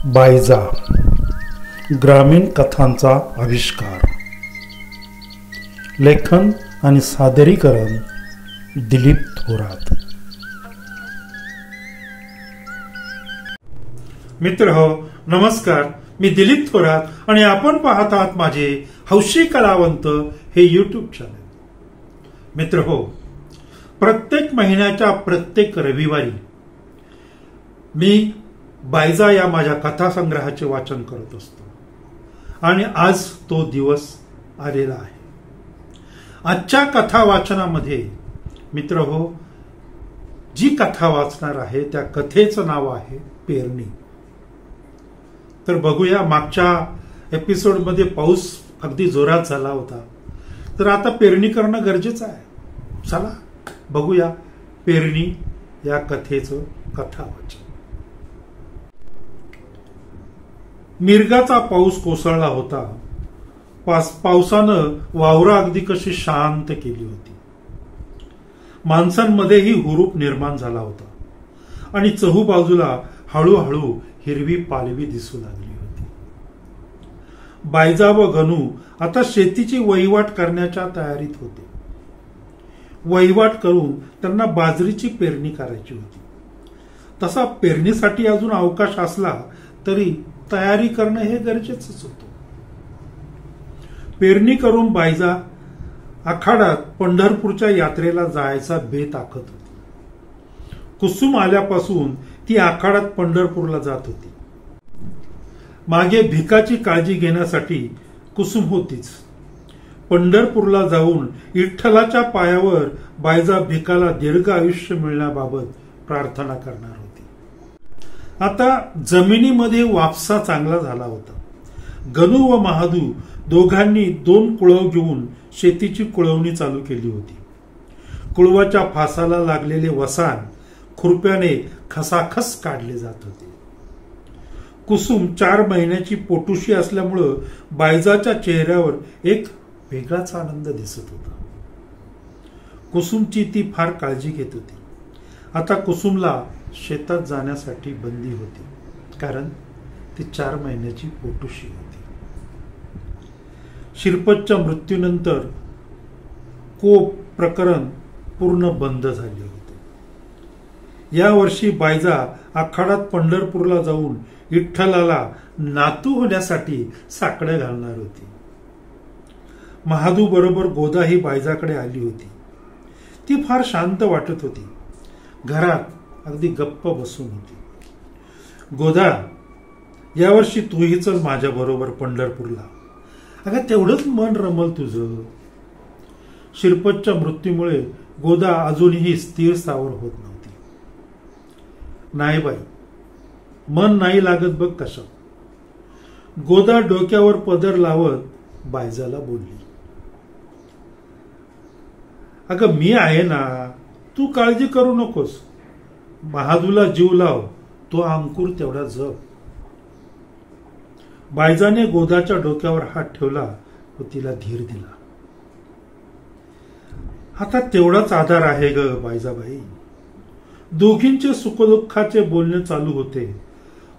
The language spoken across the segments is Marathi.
बायजा ग्रामीण कथांचा आविष्कार, लेखन आणि सादरीकरण दिलीप थोरात. मित्र हो, नमस्कार. मी दिलीप थोरात आणि आपण पाहत आहात माझे हौशी कलावंत हे यूट्यूब चॅनल. मित्र हो, प्रत्येक महिन्याच्या प्रत्येक रविवारी मी बायजा या माझ्या कथासंग्रहाचे वाचन करत असतो आणि आज तो दिवस आलेला आहे. आजच्या कथा वाचनामध्ये मित्र हो, जी कथा वाचणार आहे त्या कथेचं नाव आहे पेरणी. तर बघूया, मागच्या एपिसोडमध्ये पाऊस अगदी जोरात झाला होता, तर आता पेरणी करणं गरजेचं आहे. चला बघूया पेरणी या कथेचं कथा वाचन. मिरगाचा पाऊस कोसळला होता. पावसानं वावरं अगदी कशी शांत केली होती. माणसांमध्येही हुरूप निर्माण झाला होता आणि चहूबाजूला हळूहळू हिरवी पालवी दिसू लागली होती. बायजा व गणू आता शेतीची वहिवाट करण्याच्या तयारीत होते. वहिवाट करून त्यांना बाजरीची पेरणी करायची होती. तसा पेरणीसाठी अजून अवकाश असला तरी तयारी करणं हे गरजेचंच होतं. पेरणी करून बायजा आखाडात पंढरपूरच्या यात्रेला जायचा बेत आखत होती. कुसुम आल्यापासून ती आखाडात पंढरपूरला जात होती. मागे भिकाची काळजी घेण्यासाठी कुसुम होतीच. पंढरपूरला जाऊन विठ्ठलाच्या पायावर बायजा भिकाला दीर्घ आयुष्य मिळण्याबाबत प्रार्थना करणार होती. आता जमिनीमध्ये वापसा चांगला झाला होता. गणू व महादू दोघांनी 2 कुळव घेऊन शेतीची कुळवणी चालू केली होती. कुळवाच्या फासाला लागलेले वसान खुरप्याने खसाखस काढले जात होते. कुसुम 4 महिन्याची पोटुशी असल्यामुळं बायजाच्या चेहऱ्यावर एक वेगळाच आनंद दिसत होता. कुसुमची ती फार काळजी घेत होती. आता कुसुमला शेतात जाण्यासाठी बंदी होती, कारण ती 4 महिन्याची पोटुशी होती. शिरपतच्या मृत्यूनंतर कोप प्रकरण पूर्ण बंद झाले होते. या वर्षी बायजा आखाडात पंढरपूरला जाऊन विठ्ठलाला नातू होण्यासाठी साकडं घालणार होती. महादू बरोबर गोदा ही बायजाकडे आली होती. ती फार शांत वाटत होती. घरात अगदी गप्प बसून होती. गोदा, यावर्षी तूही चल माझ्या बरोबर पंढरपूरला. अगं तेवढंच मन रमल तुझं. शिरपतच्या मृत्यूमुळे गोदा अजूनही स्थिर स्थावर होत नव्हती. नाही बाई, मन नाही लागत बघ कशा. गोदा डोक्यावर पदर लावत बायजाला बोलली. अगं मी आहे ना, तू काळजी करू नकोस. महादूला जीव लाव, तो अंकुर तेवढा जप. बायजाने गोदाच्या डोक्यावर हात ठेवला व तिला धीर दिला. आता तेवढाच आधार आहे ग बायजाबाई. दोघींचे सुखदुःखाचे बोलणे चालू होते.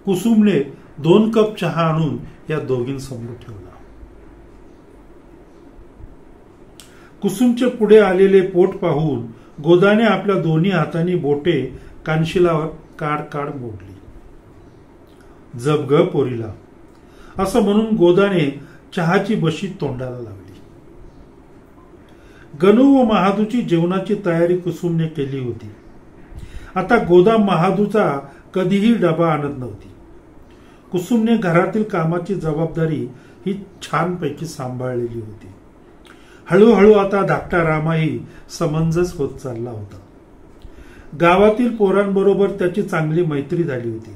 कुसुमने 2 कप चहा आणून या दोघींसमोर ठेवला. कुसुमचे पुढे आलेले पोट पाहून गोदाने आपल्या दोन्ही हातांनी बोटे कानशिलावर काड काड मोडली. जप ग पोरीला, असं म्हणून गोदाने चहाची बशी तोंडाला लावली. गणू व महादूची जेवणाची तयारी कुसुमने केली होती. आता गोदा महादूचा कधीही डबा आणत नव्हती. कुसुमने घरातील कामाची जबाबदारी ही छानपैकी सांभाळलेली होती. हळूहळू आता धाकटा रामाही समंजस होत चालला होता. गावातील पोरांबरोबर त्याची चांगली मैत्री झाली होती.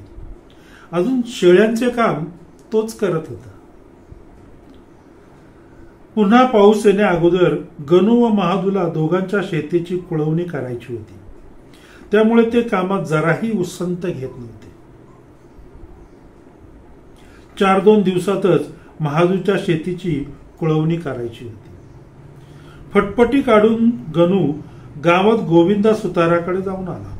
अजून शेळ्यांचे काम तोच करत होता. पुन्हा पाऊस येण्या अगोदर गणू व महादूला दोघांच्या शेतीची कुळवणी करायची होती. त्यामुळे ते कामात जराही उसंत घेत नव्हते. 4-2 दिवसातच महादूच्या शेतीची कुळवणी करायची होती. फटफटी काढून गणू गावात गोविंदा सुताराकडे जाऊन आला.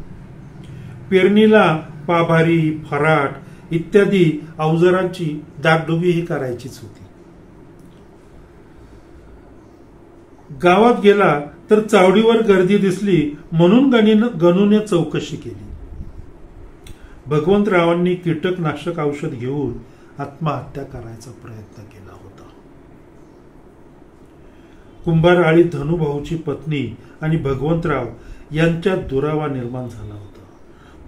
पेरणीला पाभारी, फराट इत्यादी अवजारांची डागडुगी ही करायचीच होती. गावात गेला तर चावडीवर गर्दी दिसली म्हणून गणूने चौकशी केली. भगवंतरावांनी कीटकनाशक औषध घेऊन आत्महत्या करायचा प्रयत्न केला होता. कुंभार आळी धनुभाऊची पत्नी आणि भगवंतराव यांच्यात दुरावा निर्माण झाला होता.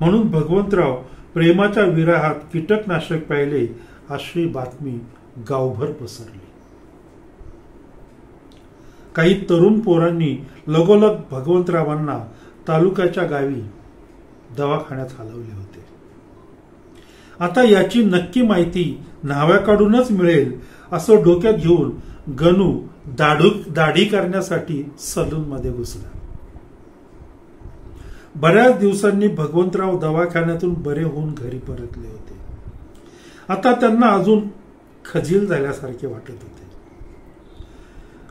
म्हणून भगवंतराव प्रेमाच्या विराहात कीटकनाशक प्यायले अशी बातमी गावभर पसरली. काही तरुण पोरांनी लगोलग भगवंतरावांना तालुक्याच्या गावी दवाखान्यात हलवले होते. आता याची नक्की माहिती न्हाव्याकडूनच मिळेल असं डोक्यात घेऊन गणू दाढी करण्यासाठी सलूनमध्ये घुसला. बऱ्याच दिवसांनी भगवंतराव दवाखान्यातून बरे होऊन घरी परतले होते. आता त्यांना अजून खजील झाल्यासारखे वाटत होते.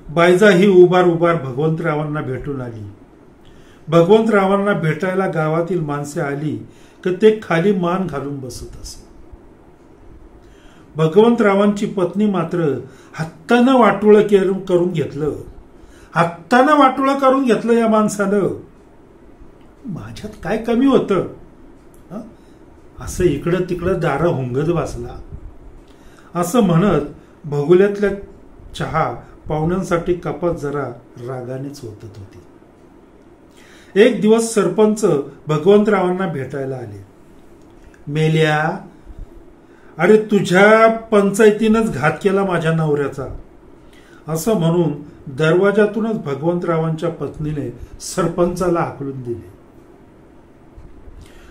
बायजा ही उभार भगवंतरावांना भेटून आली. भगवंतरावांना भेटायला गावातील माणसे आली की ते खाली मान घालून बसत असत. भगवंतरावांची पत्नी मात्र हत्तानं वाटोळं करून घेतलं या माणसानं. माझ्यात काय कमी होतं असं इकडं तिकडं दारं हुंगत बसला असं म्हणत भगुल्यातल्या चहा पाहुण्यांसाठी कपात जरा रागानेच ओतत होती. एक दिवस सरपंच भगवंतरावांना भेटायला आले. मेल्या, अरे तुझ्या पंचायतीनंच घात केला माझ्या नवऱ्याचा असं म्हणून दरवाजातूनच भगवंतरावांच्या पत्नीने सरपंचाला हाकलून दिले.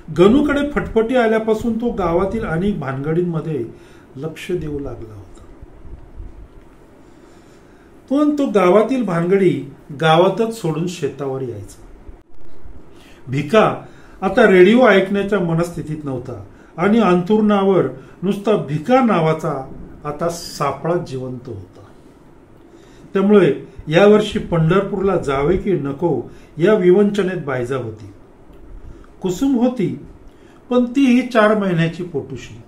गणूकडे फटफटी आल्यापासून तो गावातील अनेक भानगडींमध्ये लक्ष देऊ लागला होता. पण तो गावातील भानगडी गावातच सोडून शेतावर यायचा. भिका आता रेडिओ ऐकण्याच्या मनस्थितीत नव्हता आणि अंथरुणावर नुसता भिका नावाचा आता सापळा जिवंत होता. त्यामुळे यावर्षी पंढरपूरला जावे की नको या विवंचनेत बायजा होती. कुसुम होती पण तीही 4 महिन्याची पोटुशी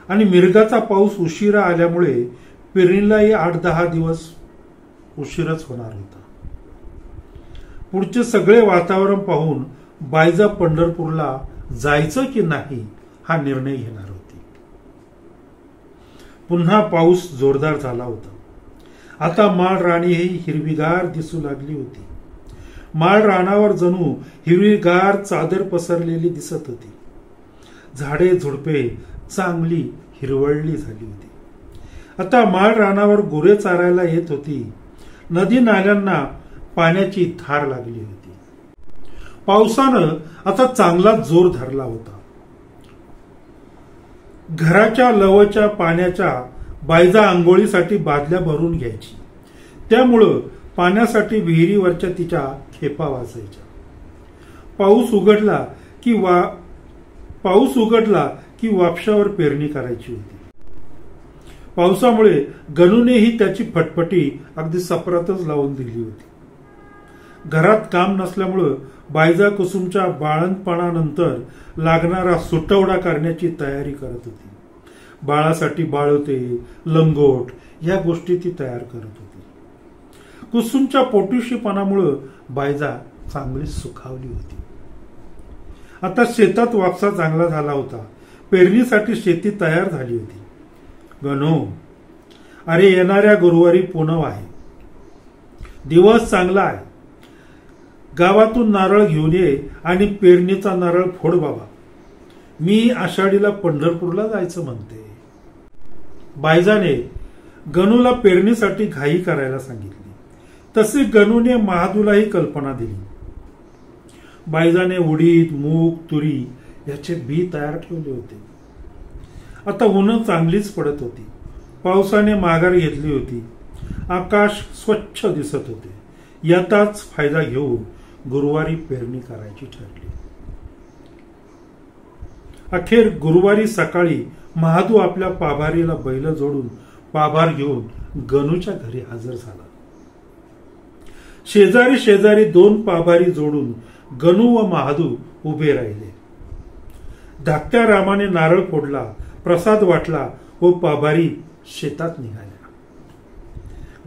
आणि मिरगाचा पाऊस उशिरा आल्यामुळे पेरणीलाही 8-10 दिवस उशीरच होणार होता. पुढचे सगळे वातावरण पाहून बायजा पंढरपूरला जायचं की नाही हा निर्णय घेणार होती. पुन्हा पाऊस जोरदार झाला होता. आता माळ राणी ही हिरवीगार दिसू लागली होती. माळ रानावर जणू हिरवीगार चादर पसरलेली दिसत होती. झाडे झुडपे चांगली हिरवळली झाली होती. आता माळ रानावर गुरे चारायला येत होती. नदी नाल्यांना पाण्याची धार लागली होती. पावसानं आता चांगला जोर धरला होता. घराच्या लवच्या पाण्याच्या बायजा आंघोळीसाठी बादल्या भरून घ्यायची. त्यामुळं पाण्यासाठी विहिरीवरच्या तिच्या खेपा वाजायच्या. पाऊस उघडला की वापशावर पेरणी करायची होती. पावसामुळे गणूनेही त्याची फटफटी अगदी सपरातच लावून दिली होती. घरात काम नसल्यामुळं बायजा कुसुमच्या बाळंतपणानंतर लागणारा सुटवडा करण्याची तयारी करत होती. बाळासाठी बाळोते, लंगोट या गोष्टी ती तयार करत होती. कुसुमच्या पोटुशीपणामुळं बायजा चांगली सुखावली होती. आता शेतात वापसा चांगला झाला होता. पेरणीसाठी शेती तयार झाली होती. गणू, अरे येणाऱ्या गुरुवारी पुनव आहे. दिवस चांगला आहे. गावातून नारळ घेऊन ये आणि पेरणीचा नारळ फोड बाबा. मी आषाढीला पंढरपूरला जायचं म्हणते. बायजाने गणूला पेरणीसाठी घाई करायला सांगितली. तसे गणूने महादूलाही कल्पना दिली. बायजाने उडीद, मूग, तुरी याचे बी तयार ठेवले होते. आता ऊन चांगलीच पडत होती. पावसाने माघार घेतली होती. आकाश स्वच्छ दिसत होते. याचाच फायदा घेऊन गुरुवारी पेरणी करायची ठरली. अखेर गुरुवारी सकाळी महादू आपल्या पाभारीला बैल जोडून पाभार घेऊन गणूच्या घरी हजर झाला. शेजारी 2 पाभारी जोडून गणू व महादू उभे राहिले. धाकट्या रामाने नारळ फोडला, प्रसाद वाटला व पाभारी शेतात निघाल्या.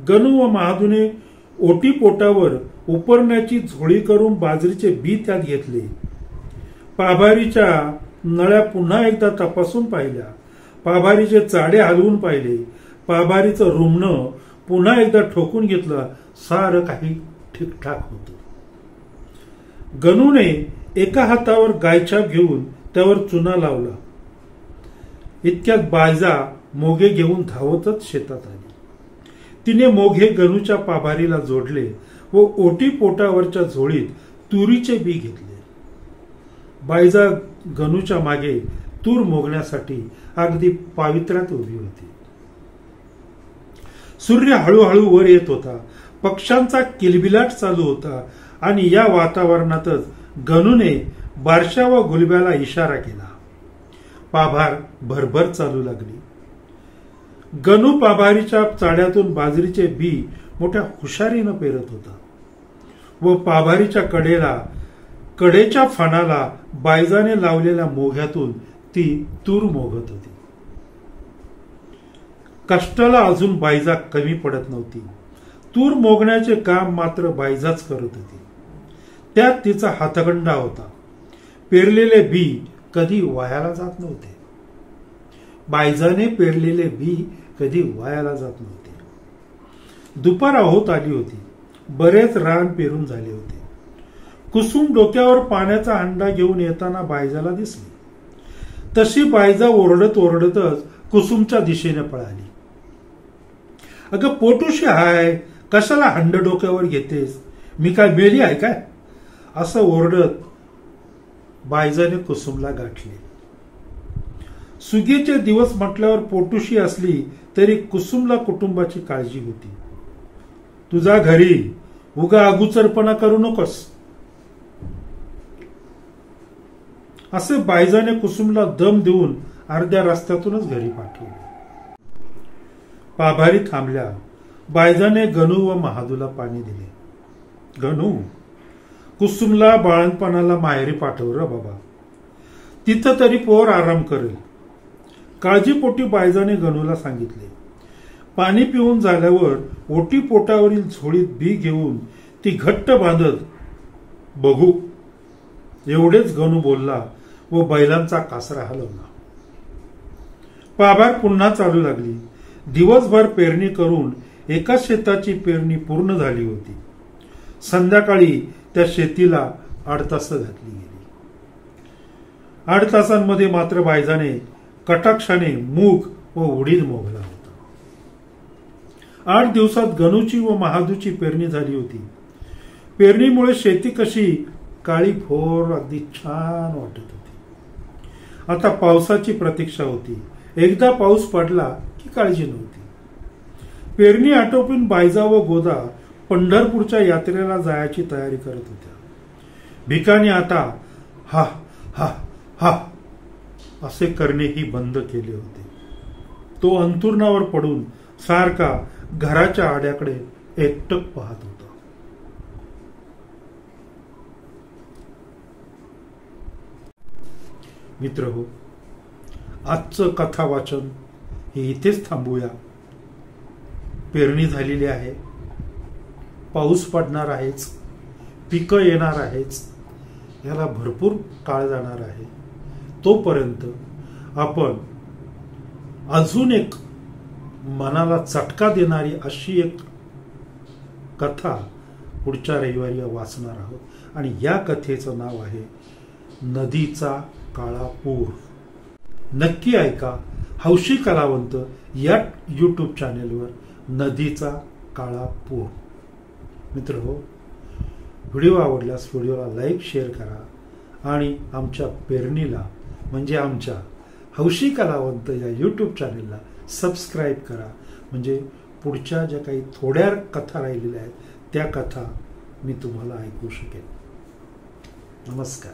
गणू व महादूने ओटी पोटावर उपरण्याची झोळी करून बाजरीचे बी त्यात घेतले. पाभारीच्या नळ्या पुन्हा एकदा तपासून पाहिल्या. पाभारीचे चाडे हलवून पाहिले. पाभारीचं रुमणं पुन्हा एकदा ठोकून घेतलं. सारं काही ठीकठाक होतं. गणूने एका हातावर गायछाप घेऊन त्यावर चुना लावला. इतक्यात बायजा मोगे घेऊन धावतच शेतात आली. तिने मोघे गणूच्या पाभारीला जोडले व ओटी पोटावरच्या झोळीत तुरीचे बी घेतले. बायजा गणूच्या मागे तूर मोगण्यासाठी अगदी पावित्र्यात उभी होती. सूर्य हळूहळू वर येत होता. पक्ष्यांचा किलबिलाट चालू होता आणि या वातावरणातच गणूने बारशा व गुलब्याला इशारा केला. पाभार भरभर चालू लागली. गणू पाभारीच्या चाड्यातून बाजरीचे बी मोठ्या हुशारीनं पेरत होता व पाभारीच्या कडेच्या फणाला बायजाने लावलेल्या मोघ्यातून ती तूर मोगत होती. कष्टाला अजून बायजा कमी पडत नव्हती. तूर मोगण्याचे काम मात्र बायजाच करत होती. त्यात तिचा हातखंडा होता. पेरलेले बी कधी वायाला जात नव्हते. बायजाने पेरलेले बी कधी वायाला जात नव्हते. दुपार होत आली होती. बरेच रान पेरून झाले होते. कुसुम डोक्यावर पाण्याचा हंडा घेऊन येताना बायजाला दिसली. तशी बायजा ओरडत ओरडतच कुसुमच्या दिशेने पळाली. अगं पोटुशी हाय, कशाला हंड डोक्यावर घेतेस? मी काय मेली आहे काय? असं ओरडत बायजाने कुसुमला गाठले. सुगीचे दिवस म्हटल्यावर पोटुशी असली तरी कुसुमला कुटुंबाची काळजी होती. तुझा घरी उगा अगुचरपणा करू नकोस असे बायजाने कुसुमला दम देऊन अर्ध्या रस्त्यातूनच घरी पाठवले. पाभारी थांबल्या. बायजाने गणू व महादूला पाणी दिले. गणू, कुसुमला बाळणपणाला माहेरी पाठव र बाबा, तिथं तरी पोर आराम करेल. काळजीपोटी बायजाने गणूला सांगितले. पाणी पिऊन झाल्यावर ओटी पोटावरील झोळीत बी घेऊन ती घट्ट बांधत बघू एवढेच गणू बोलला व बैलांचा कासरा हलवला. पाभार पुन्हा चालू लागली. दिवसभर पेरणी करून एका शेताची पेरणी पूर्ण झाली होती. संध्याकाळी त्या शेतीला 8 तास घातली गेली. 8 तासांमध्ये मात्र बायजाने कटाक्षाने मूग व उडीद मोगला होता. 8 दिवसात गणूची व महादूची पेरणी झाली होती. पेरणीमुळे शेती कशी काळी भोर अगदी छान वाटत होती. आता पावसाची प्रतीक्षा होती. एकदा पाऊस पडला की काळजी नव्हती. पेरणी आटोपून बायजा व गोदा पंढरपूरच्या यात्रेला जायची तयारी करत होत्या. भिकाने आता हा हा हा असे करणेही बंद केले होते. तो अंथरुणावर पडून सारखा घराच्या आड्याकडे एकटक पाहत होता. मित्रहो, आजचं कथा वाचन हे इथेच थांबूया. पेरणी झालेली आहे, पाऊस पडणार आहेच, पिकं येणार आहेच, याला भरपूर काळ जाणार आहे. तोपर्यंत आपण अजून एक मनाला चटका देणारी अशी एक कथा पुढच्या रविवारी वाचणार आहोत आणि या कथेचं नाव आहे नदीचा काळा पूर. नक्की ऐका हौशी कलावंत या YouTube चॅनेलवर नदीचा काळा पूर. मित्रहो, व्हिडिओ आवडल्यास व्हिडिओला लाईक शेअर करा आणि आमच्या पेरणीला म्हणजे आमच्या हौशी कलावंत या YouTube चॅनेलला सबस्क्राईब करा. म्हणजे पुढच्या ज्या काही थोड्या कथा राहिलेल्या आहेत त्या कथा मी तुम्हाला ऐकू शकेन. नमस्कार.